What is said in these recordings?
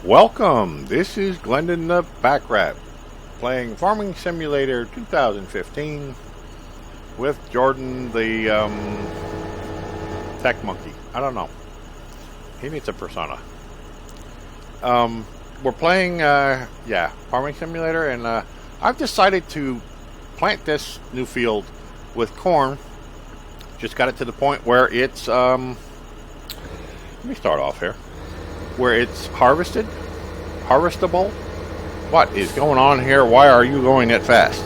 Welcome, this is Glendin ThePackRat playing Farming Simulator 2015 with Jordan the tech monkey. I don't know. He needs a persona. We're playing, Farming Simulator, and I've decided to plant this new field with corn. Just got it to the point where it's, let me start off here. Where it's harvestable. What is going on here? Why are you going that fast?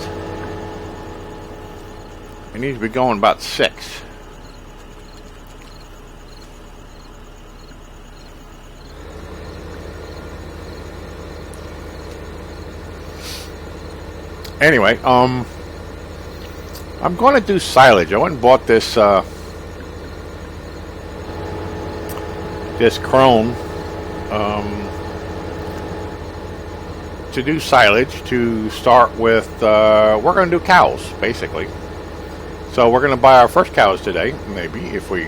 It needs to be going about 6. Anyway, I'm going to do silage. I went and bought this this crone to do silage. To start with, we're going to do cows, basically. So we're going to buy our first cows today, maybe, if we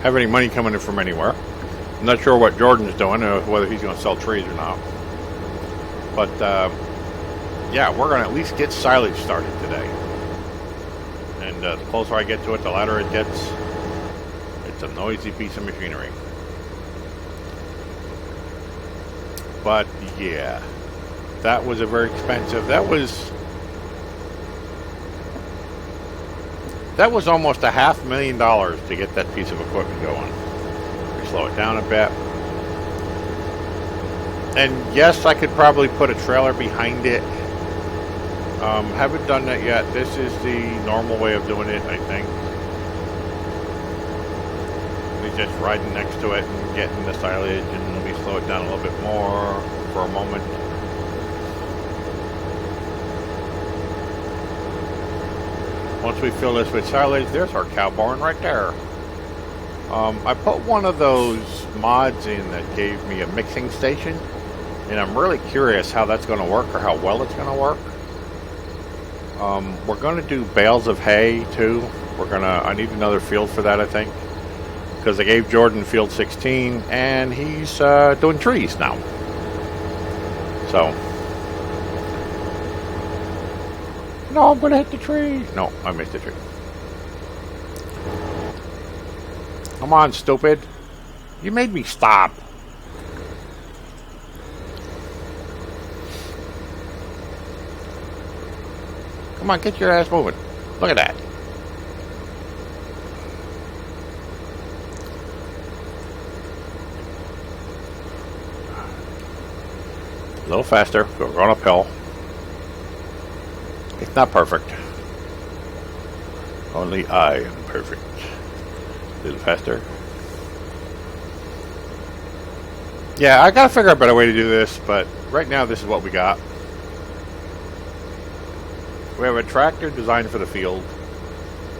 have any money coming in from anywhere. I'm not sure what Jordan's doing, whether he's going to sell trees or not. But, yeah, we're going to at least get silage started today. And the closer I get to it, the louder it gets. It's a noisy piece of machinery. But, yeah, that was a very expensive. That was almost $500,000 to get that piece of equipment going. We slow it down a bit. And yes, I could probably put a trailer behind it. Haven't done that yet. This is the normal way of doing it, I think. We're just riding next to it and getting the silage, and let me slow it down a little bit more for a moment. Once we fill this with silage, there's our cow barn right there. I put one of those mods in that gave me a mixing station, and I'm really curious how that's going to work, or how well it's going to work. We're going to do bales of hay too. I need another field for that, I think, because I gave Jordan field 16, and he's doing trees now. So, no, I'm going to hit the tree. No, I missed the tree. Come on, stupid. You made me stop. Come on, get your ass moving. Look at that. A little faster. We're going uphill. It's not perfect. Only I am perfect. A little faster. Yeah, I gotta figure out a better way to do this, but right now this is what we got. We have a tractor designed for the field.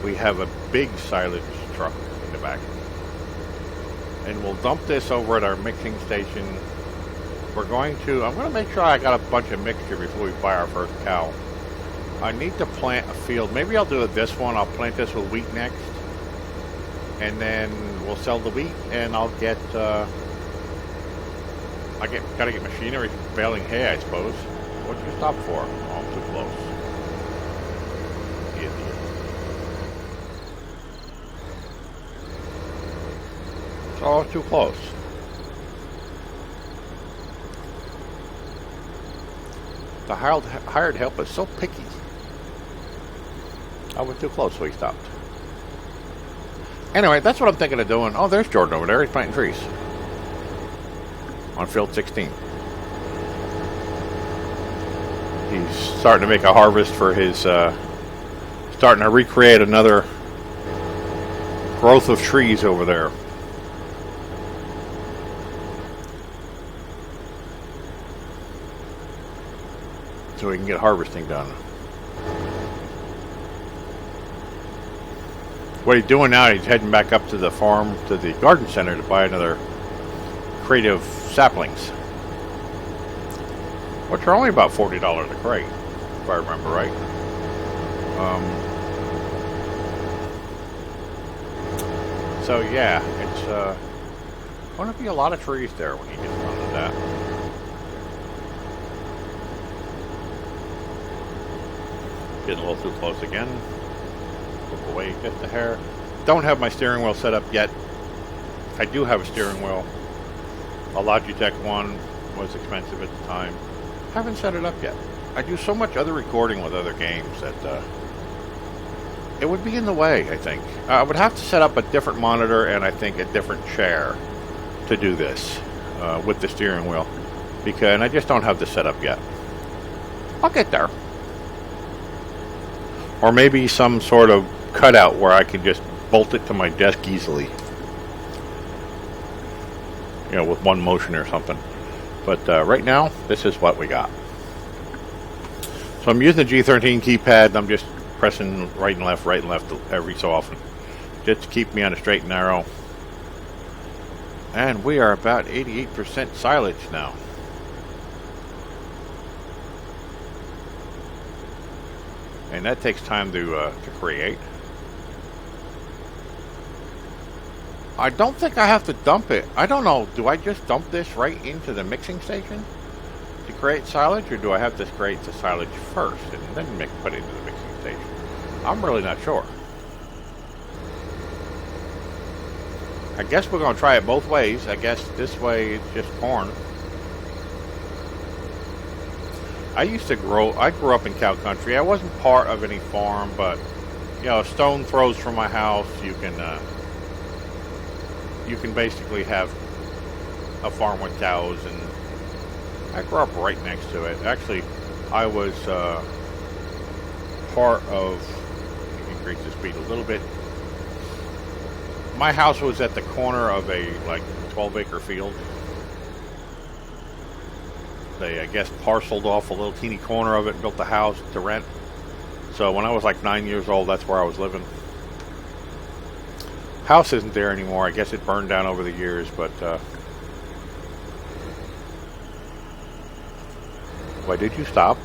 We have a big silage truck in the back. And we'll dump this over at our mixing station. I'm going to make sure I got a bunch of mixture before we buy our first cow. I need to plant a field. Maybe I'll do this one. I'll plant this with wheat next. And then we'll sell the wheat, and I'll get, gotta get machinery for baling hay, I suppose. What'd you stop for? Oh, I'm too close. Idiot. Oh, too close. The hired help is so picky. I went too close, so he stopped. Anyway, that's what I'm thinking of doing. Oh, there's Jordan over there. He's planting trees. On field 16. He's starting to make a harvest for his, starting to recreate another growth of trees over there. So we can get harvesting done. What he's doing now, he's heading back up to the farm, to the garden center, to buy another crate of saplings, which are only about $40 a crate, if I remember right. So yeah, it's going to be a lot of trees there when he gets done. that. Getting a little too close again. Look away just a hair. Don't have my steering wheel set up yet. I do have a steering wheel. A Logitech one was expensive at the time. Haven't set it up yet. I do so much other recording with other games that it would be in the way, I think. I would have to set up a different monitor and I think a different chair to do this with the steering wheel. And I just don't have the setup yet. I'll get there. Or maybe some sort of cutout where I can just bolt it to my desk easily. You know, with one motion or something. But right now, this is what we got. So I'm using the G13 keypad, and I'm just pressing right and left every so often. Just to keep me on a straight and narrow. And we are about 88% silage now. And that takes time to create. I don't think I have to dump it. I don't know. Do I just dump this right into the mixing station to create silage? Or do I have to create the silage first and then put it into the mixing station? I'm really not sure. I guess we're going to try it both ways. I guess this way it's just corn. I grew up in cow country. I wasn't part of any farm, but, you know, a stone throws from my house, you can basically have a farm with cows, and I grew up right next to it. Actually, I was part of, increase the speed a little bit. My house was at the corner of a 12-acre field. They, I guess, parceled off a little teeny corner of it and built a house to rent. So when I was like 9 years old, that's where I was living. House isn't there anymore. I guess it burned down over the years, but why did you stop?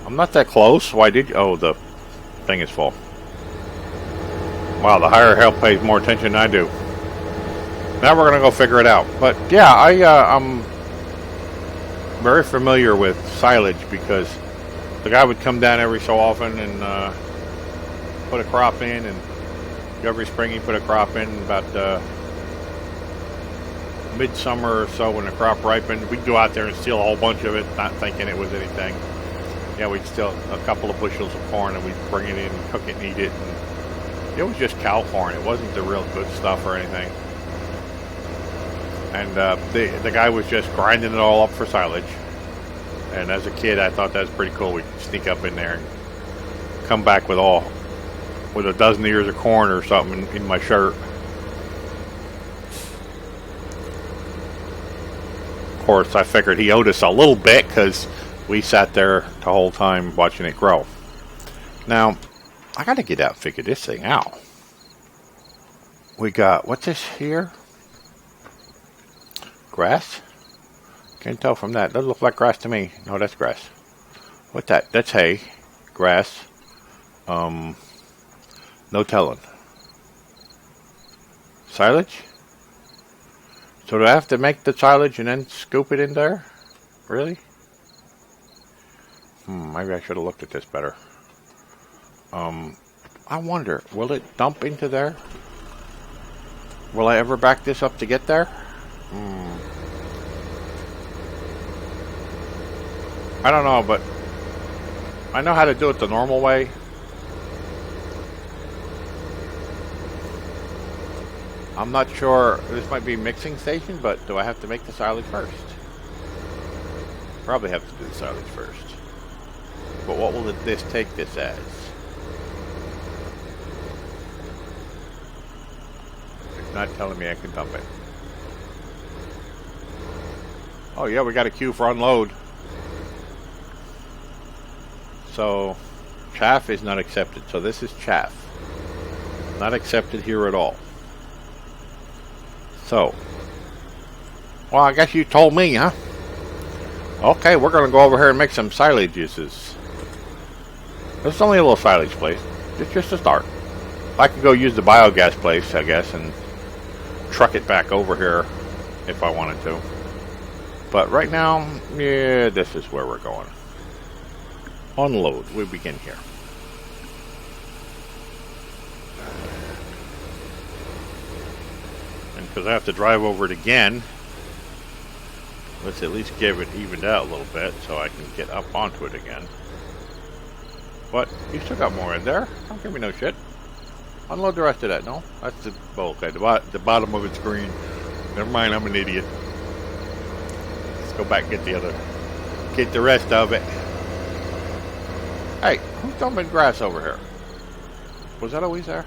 I'm not that close. Why did you? Oh, the thing is full. Wow, the higher help pays more attention than I do. Now we're gonna go figure it out. But yeah, I'm very familiar with silage because the guy would come down every so often and put a crop in, and every spring he put a crop in. About midsummer or so, when the crop ripened, we'd go out there and steal a whole bunch of it, not thinking it was anything. Yeah, we'd steal a couple of bushels of corn and we'd bring it in and cook it and eat it. And it was just cow corn. It wasn't the real good stuff or anything. And the guy was just grinding it all up for silage. And as a kid, I thought that was pretty cool. We'd sneak up in there and come back with a dozen ears of corn or something in my shirt. Of course, I figured he owed us a little bit because we sat there the whole time watching it grow. Now, I got to get out and figure this thing out. We got, what's this here? Grass? Can't tell from that. Doesn't look like grass to me. No, that's grass. What's that? That's hay. Grass. No telling. Silage? So do I have to make the silage and then scoop it in there? Really? Maybe I should have looked at this better. I wonder, will it dump into there? Will I ever back this up to get there? I don't know, but I know how to do it the normal way. I'm not sure, this might be mixing station, but do I have to make the silage first? Probably have to do the silage first. But what will this take this as? It's not telling me I can dump it. Oh yeah, we got a queue for unload. So, chaff is not accepted. So this is chaff. Not accepted here at all. So, well, I guess you told me, huh? Okay, we're going to go over here and make some silage juices. It's only a little silage place. It's just a start. I could go use the biogas place, I guess, and truck it back over here if I wanted to. But right now, yeah, this is where we're going. Unload. We begin here. And because I have to drive over it again, let's at least give it evened out a little bit so I can get up onto it again. But you still got more in there. Don't give me no shit. Unload the rest of that. No, that's the okay. The bottom of it's green. Never mind. I'm an idiot. Let's go back and get the rest of it. Hey, who's dumping grass over here? Was that always there?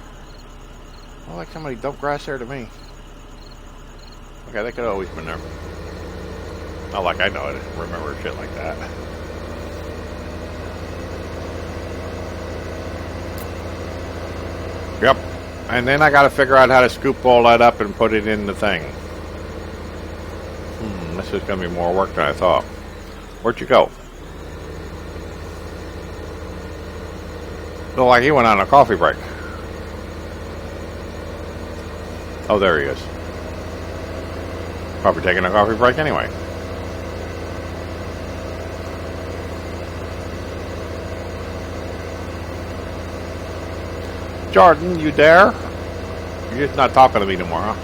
I like somebody dumped grass there to me. Okay, that could have always been there. Not like I know it. Remember shit like that. Yep. And then I got to figure out how to scoop all that up and put it in the thing. This is going to be more work than I thought. Where'd you go? Looked like he went on a coffee break. Oh, there he is. Probably taking a coffee break anyway. Jordan, you there? You're just not talking to me anymore, huh?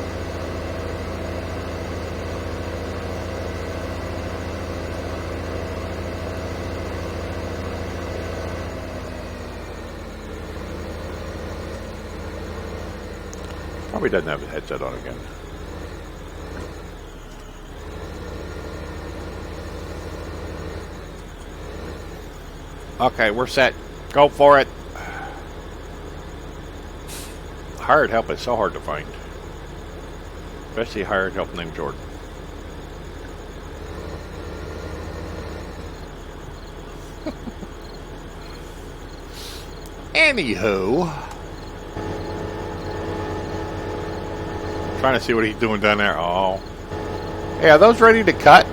Probably doesn't have his headset on again. Okay, we're set. Go for it. Hired help is so hard to find. Especially hired help named Jordan. Anywho. Trying to see what he's doing down there. Oh. Hey, are those ready to cut?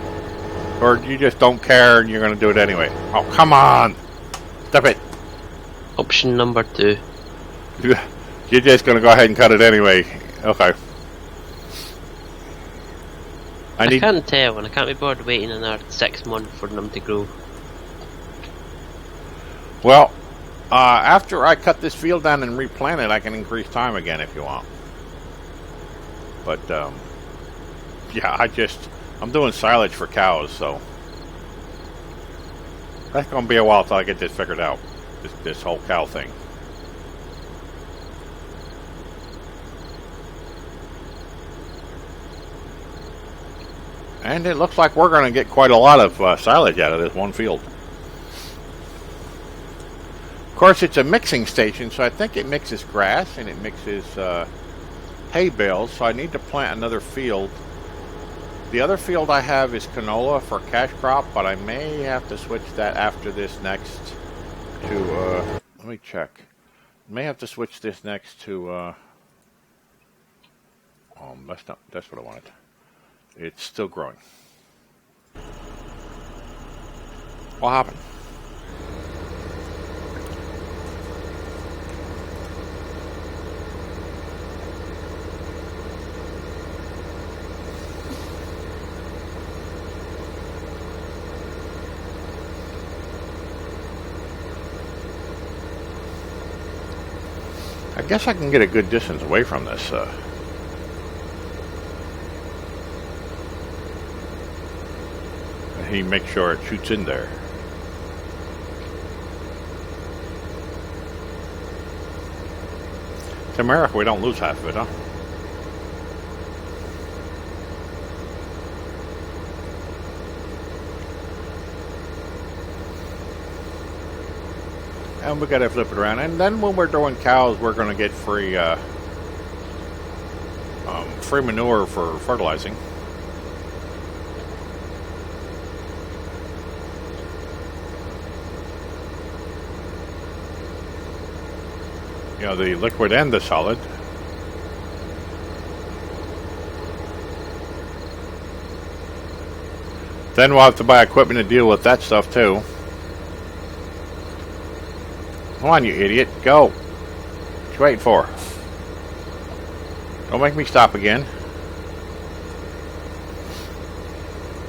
Or you just don't care and you're going to do it anyway? Oh, come on. Stop it. Option number 2. You're just going to go ahead and cut it anyway. Okay. I can't tell, and I can't be bothered waiting another 6 months for them to grow. Well, after I cut this field down and replant it, I can increase time again if you want. But, yeah, I'm doing silage for cows, so that's going to be a while till I get this figured out, this whole cow thing. And it looks like we're going to get quite a lot of silage out of this one field. Of course, it's a mixing station, so I think it mixes grass and it mixes hay bales, so I need to plant another field. The other field I have is canola for cash crop, but I may have to switch that after this next to, let me check. May have to switch this next to, that's what I wanted. It's still growing. What happened? I guess I can get a good distance away from this. He makes sure it shoots in there. It's America, we don't lose half of it, huh? And we gotta flip it around. And then when we're doing cows, we're gonna get free free manure for fertilizing. You know, the liquid and the solid. Then we'll have to buy equipment to deal with that stuff too. Come on, you idiot. Go. What you waiting for? Don't make me stop again.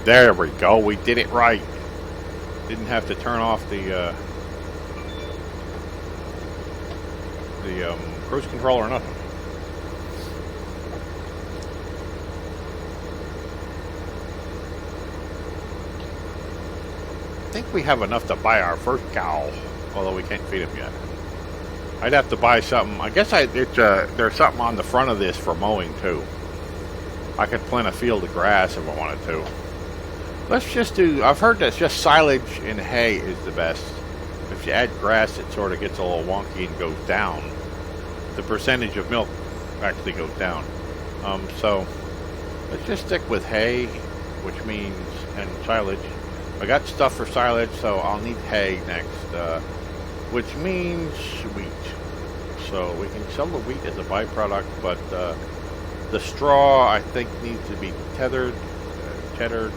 There we go. We did it right. Didn't have to turn off the cruise control or nothing. I think we have enough to buy our first cow, although we can't feed him yet. I'd have to buy something. I guess there's something on the front of this for mowing too. I could plant a field of grass if I wanted to. Let's just do, I've heard that just silage and hay is the best. If you add grass, it sort of gets a little wonky and goes down. The percentage of milk actually goes down. So let's just stick with hay, which means, and silage. I got stuff for silage, so I'll need hay next, which means wheat. So we can sell the wheat as a byproduct, but the straw, I think, needs to be tethered, tender,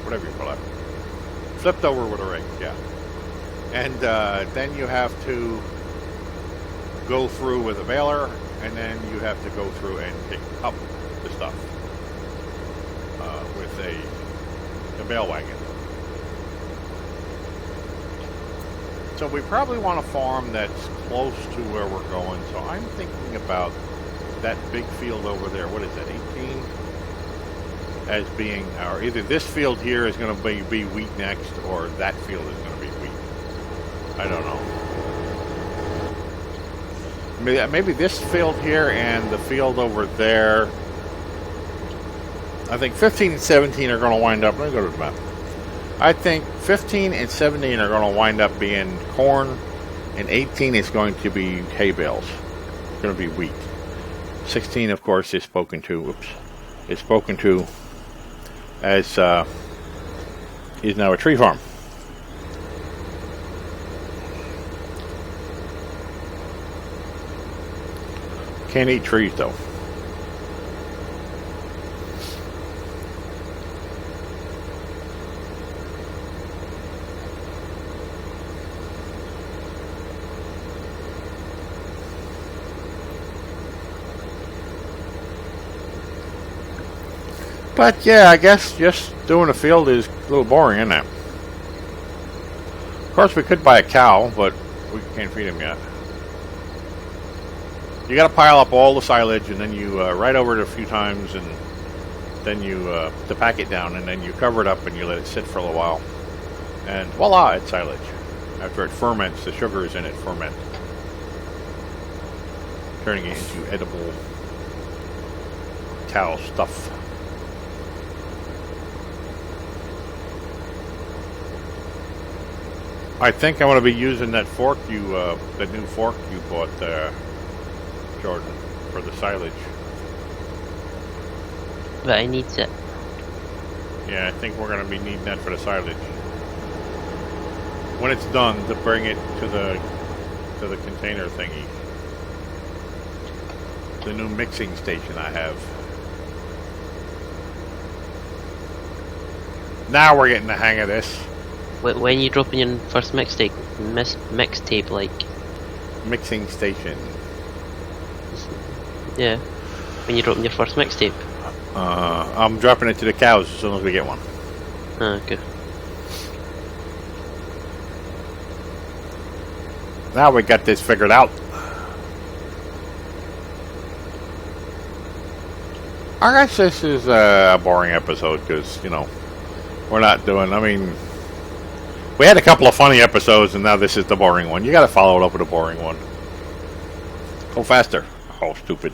whatever you call it. Flipped over with a ring, yeah. And then you have to go through with a baler, and then you have to go through and pick up the stuff with a bale wagon. So we probably want a farm that's close to where we're going. So I'm thinking about that big field over there. What is that, 18? As being, or either this field here is going to be wheat next, or that field is going to be wheat. I don't know. Maybe this field here and the field over there. I think 15 and 17 are going to wind up. Let me go to the map. I think 15 and 17 are going to wind up being corn, and 18 is going to be hay bales. It's going to be wheat. 16, of course, is spoken to. Oops, is spoken to as is now a tree farm. Can't eat trees though. But yeah, I guess just doing a field is a little boring, isn't it? Of course, we could buy a cow, but we can't feed him yet. You got to pile up all the silage, and then you ride over it a few times, and then you to pack it down, and then you cover it up and you let it sit for a little while, and voila, it's silage. After it ferments, the sugars in it ferment, turning it into edible cow stuff. I think I'm going to be using that fork the new fork you bought there, Jordan, for the silage. But I need it. Yeah, I think we're going to be needing that for the silage. When it's done, to bring it to the container thingy. The new mixing station I have. Now we're getting the hang of this. When you drop in your first mixtape, like mixing station. Yeah, when you drop in your first mixtape. I'm dropping it to the cows as soon as we get one. Oh, okay. Now we got this figured out. I guess this is a boring episode because, you know, we're not doing, I mean, we had a couple of funny episodes, and now this is the boring one. You got to follow it up with a boring one. Go faster. Oh, stupid.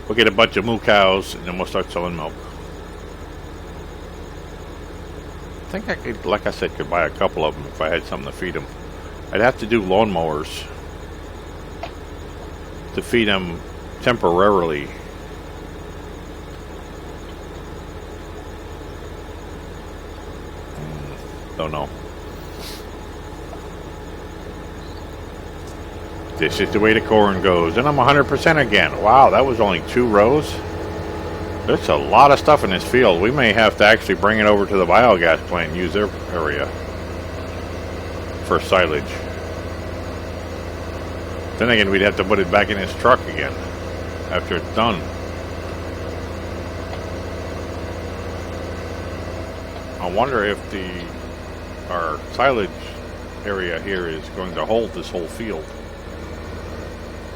We'll get a bunch of moo cows, and then we'll start selling milk. I think I could, like I said, could buy a couple of them if I had something to feed them. I'd have to do lawnmowers to feed them temporarily. Don't know. This is the way the corn goes. And I'm 100% again. Wow, that was only 2 rows. There's a lot of stuff in this field. We may have to actually bring it over to the biogas plant and use their area for silage. Then again, we'd have to put it back in his truck again. after it's done. I wonder if our silage area here is going to hold this whole field.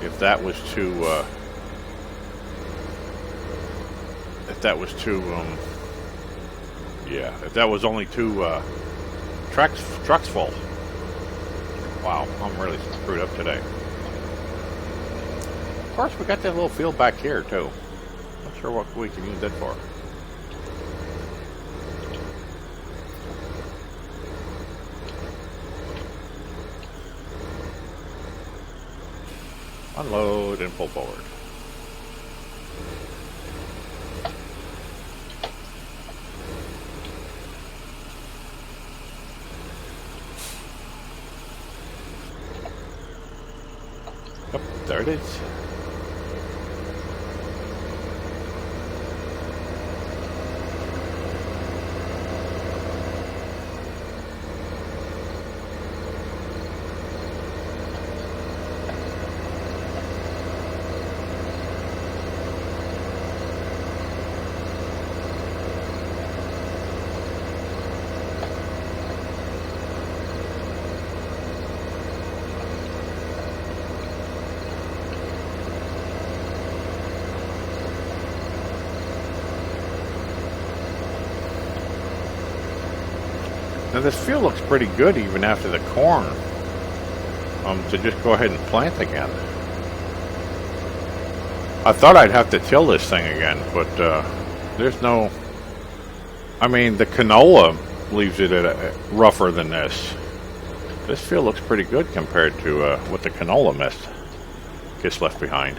If that was too yeah, if that was only two trucks full. Wow, I'm really screwed up today. Of course, we got that little field back here too. Not sure what we can use that for. Unload and pull forward. Yep, there it is. Now this field looks pretty good even after the corn. To just go ahead and plant again. I thought I'd have to till this thing again, but there's no... I mean, the canola leaves it rougher than this. This field looks pretty good compared to what the canola mess gets left behind.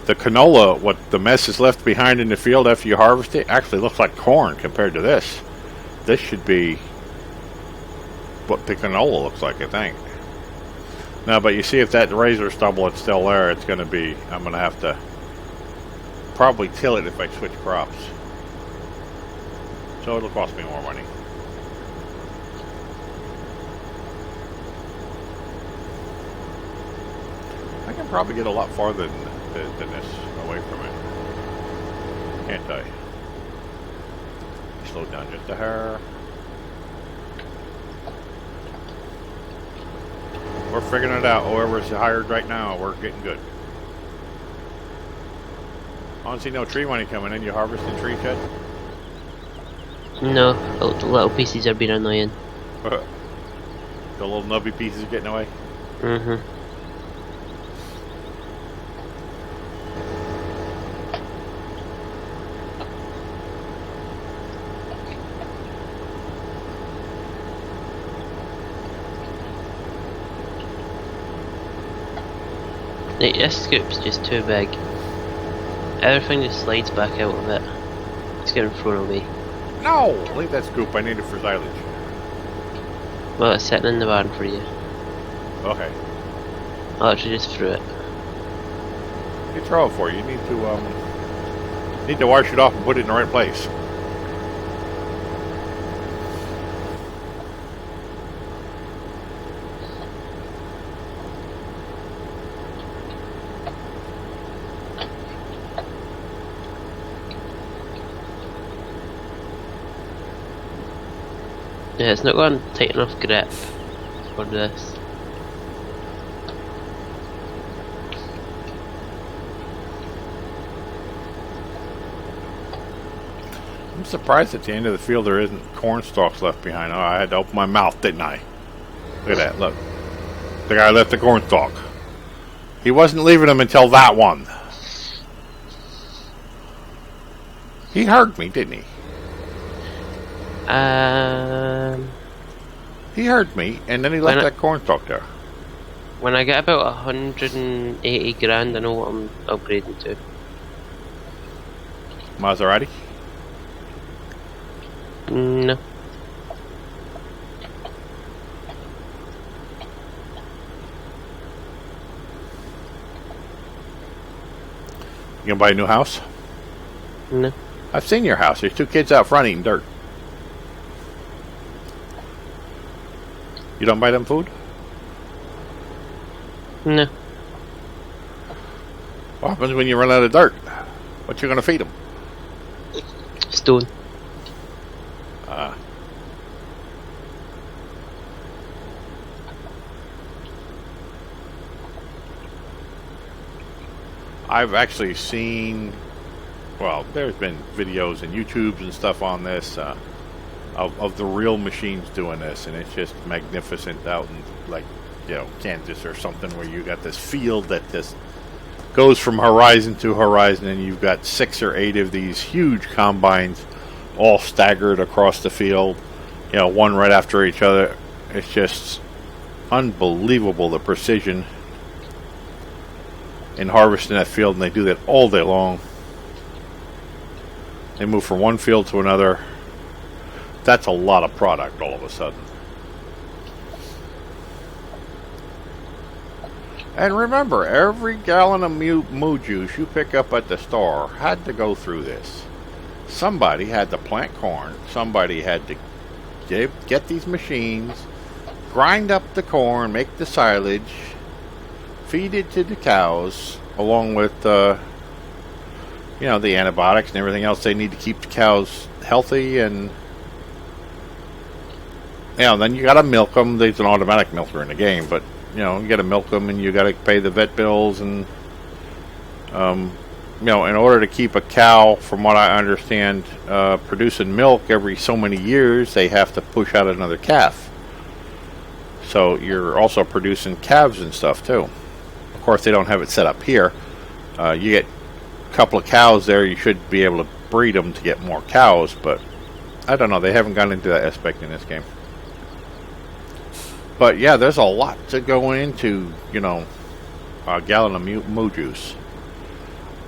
The canola, what the mess is left behind in the field after you harvest it, actually looks like corn compared to this. This should be what the canola looks like, I think. Now, but you see, if that razor stubble is still there, it's going to be... I'm going to have to probably till it if I switch crops. So it'll cost me more money. I can probably get a lot farther than this away from it. Can't I? Slow down just a hair. We're figuring it out. Whoever's hired right now, we're getting good. I don't see no tree money coming in. You harvesting trees yet? No, the little pieces are being annoying. The little nubby pieces getting away? Mm-hmm. This scoop's just too big. Everything just slides back out of it. It's getting thrown away. No! Leave that scoop. I need it for silage. Well, it's sitting in the barn for you. Okay. I'll actually just threw it. You throw it for you. You need to wash it off and put it in the right place. Yeah, it's not got a tight enough grip for this. I'm surprised at the end of the field there isn't corn stalks left behind. Oh, I had to open my mouth, didn't I? Look at that, look. The guy left the corn stalk. He wasn't leaving them until that one. He heard me, didn't he? He heard me, and then he left that corn stalk there. When I get about 180 grand, I know what I'm upgrading to. Maserati? No. You gonna buy a new house? No. I've seen your house. There's two kids out front eating dirt. You don't buy them food? No. What happens when you run out of dirt? What you gonna feed them? Stone. I've actually seen, well, there's been videos and YouTubes and stuff on this of the real machines doing this, and it's just magnificent out in, like, you know, Kansas or something, where you got this field that just goes from horizon to horizon, and you've got 6 or 8 of these huge combines all staggered across the field, you know, one right after each other. It's just unbelievable, the precision in harvesting that field, and they do that all day long. They move from one field to another. That's a lot of product all of a sudden. And remember, every gallon of moo juice you pick up at the store had to go through this. Somebody had to plant corn. Somebody had to get these machines, grind up the corn, make the silage, feed it to the cows, along with you know, the antibiotics and everything else they need to keep the cows healthy. And you know, then you got to milk them. There's an automatic milker in the game, but you know, you got to milk them, and you got to pay the vet bills, and you know, in order to keep a cow, from what I understand, producing milk every so many years, they have to push out another calf. So you're also producing calves and stuff too. Of course, they don't have it set up here. You get a couple of cows there, you should be able to breed them to get more cows, but I don't know. They haven't gone into that aspect in this game. But yeah, there's a lot to go into, you know, a gallon of moo juice.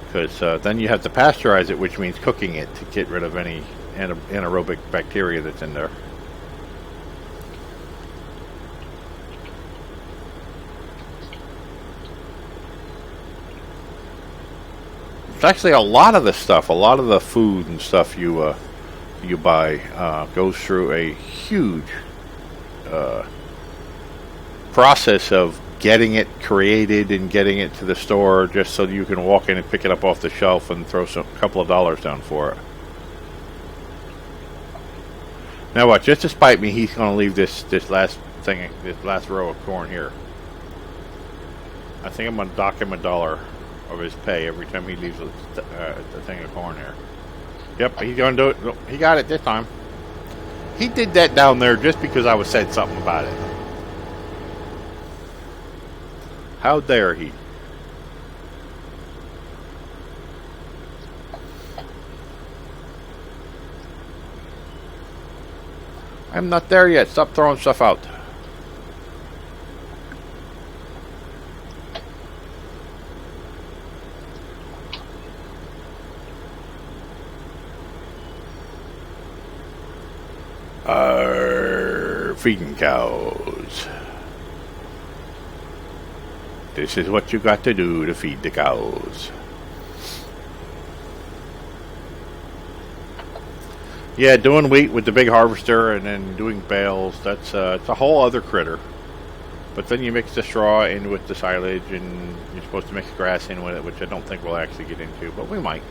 Because then you have to pasteurize it, which means cooking it to get rid of any anaerobic bacteria that's in there. It's actually a lot of the stuff, a lot of the food and stuff you buy goes through a huge process of getting it created and getting it to the store, just so you can walk in and pick it up off the shelf and throw a couple of dollars down for it. Now watch, just to spite me, he's going to leave this last row of corn here. I think I'm going to dock him $1 of his pay every time he leaves the thing of corn here. Yep, he's going to do it. He got it this time. He did that down there just because I said something about it. How dare he? I'm not there yet. Stop throwing stuff out. Feeding cows. This is what you got to do to feed the cows. Yeah, doing wheat with the big harvester and then doing bales, it's a whole other critter. But then you mix the straw in with the silage, and you're supposed to mix grass in with it, which I don't think we'll actually get into, but we might.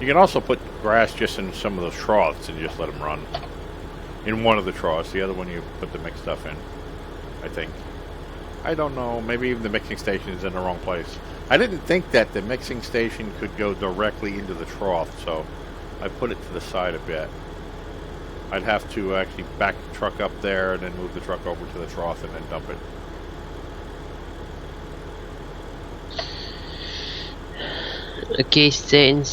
You can also put grass just in some of those troughs and just let them run. In one of the troughs, the other one you put the mixed stuff in, I think. I don't know, maybe even the mixing station is in the wrong place. I didn't think that the mixing station could go directly into the trough, so I put it to the side a bit. I'd have to actually back the truck up there and then move the truck over to the trough and then dump it. Okay, setting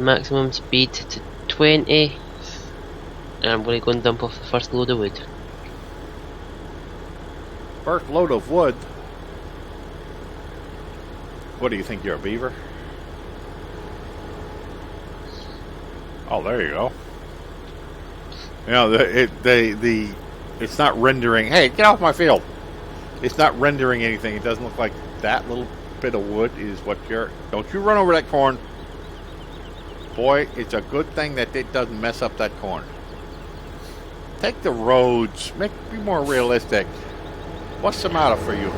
maximum speed to 20, and I'm going to go and dump off the first load of wood. First load of wood? What do you think, you're a beaver? Oh, there you go. You know, it's not rendering. Hey, get off my field! It's not rendering anything. It doesn't look like that little bit of wood is what you're. Don't you run over that corn, boy! It's a good thing that it doesn't mess up that corn. Take the roads. Be more realistic. What's the matter for you?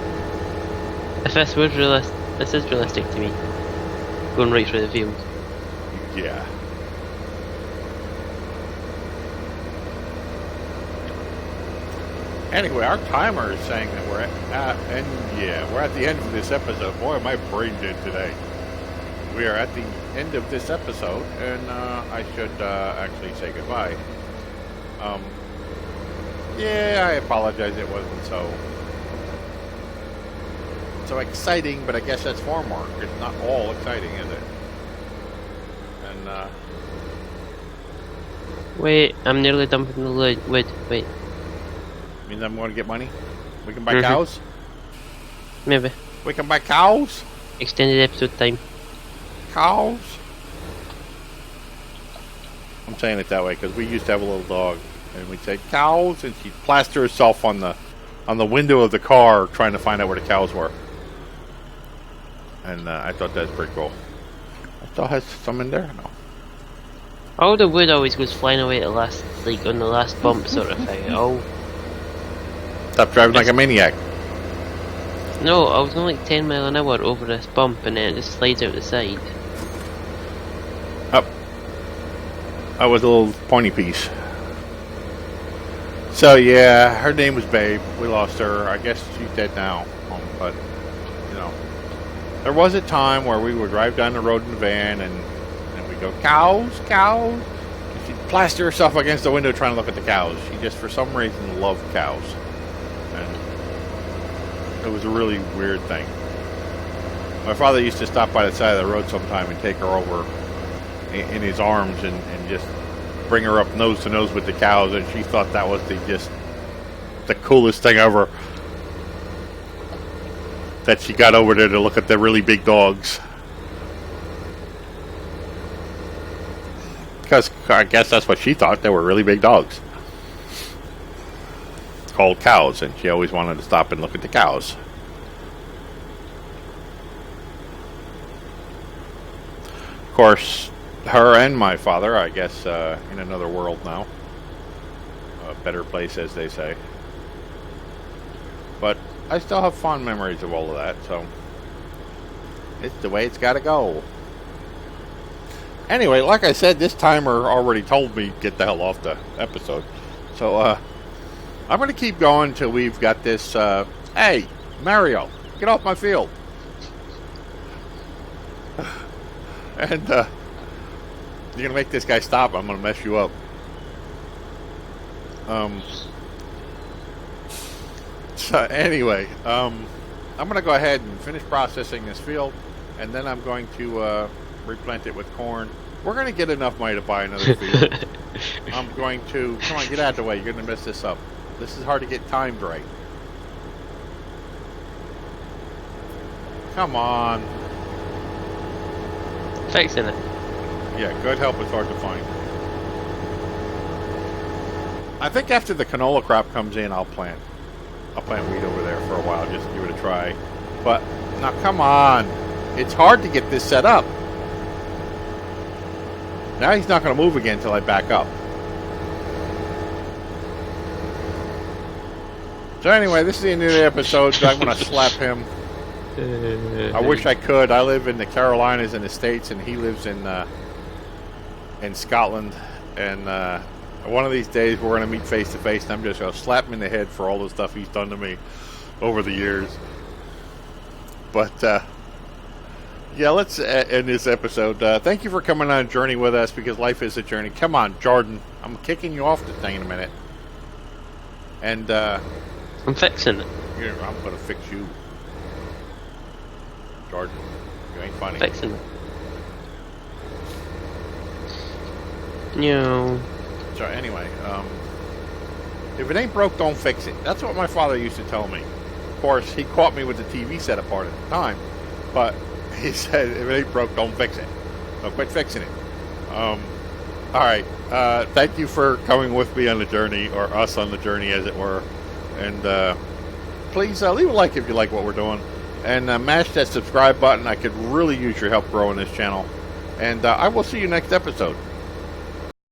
If this was This is realistic to me. Going right through the field. Yeah. Anyway, our timer is saying that we're we're at the end of this episode. Boy, my brain did today. We are at the end of this episode, and I should actually say goodbye. Yeah, I apologize. It wasn't so exciting, but I guess that's farm work. It's not all exciting, is it? And wait, I'm nearly dumping the wood. Wait. means I'm going to get money. We can buy cows. Maybe. We can buy cows. Extended episode time. Cows. I'm saying it that way because we used to have a little dog, and we'd say cows, and she'd plaster herself on the window of the car trying to find out where the cows were. And I thought that was pretty cool. I still has some in there. No. All the wood always goes flying away at the last, like on the last bump sort of thing. Stop driving like a maniac. No, I was going like 10 mile an hour over this bump, and then it just slides out the side. Up. That was a little pointy piece. So yeah, her name was Babe. We lost her. I guess she's dead now. But you know, there was a time where we would drive down the road in the van, and we'd go cows. And she'd plaster herself against the window trying to look at the cows. She just, for some reason, loved cows, and it was a really weird thing. My father used to stop by the side of the road sometime and take her over in his arms and just bring her up nose to nose with the cows, and she thought that was the coolest thing ever. That she got over there to look at the really big dogs. Because I guess that's what she thought, they were really big dogs. Called cows, and she always wanted to stop and look at the cows. Of course, her and my father, I guess, in another world now. A better place, as they say. But I still have fond memories of all of that, so it's the way it's got to go. Anyway, like I said, this timer already told me get the hell off the episode. So, I'm going to keep going till we've got this, hey, Mario, get off my field. And, you're going to make this guy stop, I'm going to mess you up. So anyway, I'm going to go ahead and finish processing this field, and then I'm going to replant it with corn. We're going to get enough money to buy another field. I'm going to... Come on, get out of the way. You're going to mess this up. This is hard to get timed right. Come on. Fixing it. Yeah, good help is hard to find. I think after the canola crop comes in, I'll plant wheat over there for a while, just to give it a try. But, now come on. It's hard to get this set up. Now he's not going to move again until I back up. So anyway, this is the end of the episode. I'm going to slap him. I wish I could. I live in the Carolinas in the States, and he lives in Scotland. And one of these days, we're going to meet face to face, and I'm just going to slap him in the head for all the stuff he's done to me over the years. But yeah, let's end this episode. Thank you for coming on a journey with us, because life is a journey. Come on, Jordan. I'm kicking you off the thing in a minute. And I'm fixing it. I'm going to fix you. Jordan, you ain't funny. Fixing it. No. So anyway, if it ain't broke, don't fix it. That's what my father used to tell me. Of course, he caught me with the TV set apart at the time, but he said, if it ain't broke, don't fix it. So quit fixing it. Alright, thank you for coming with me on the journey, or us on the journey, as it were. And please leave a like if you like what we're doing. And mash that subscribe button. I could really use your help growing this channel. And I will see you next episode.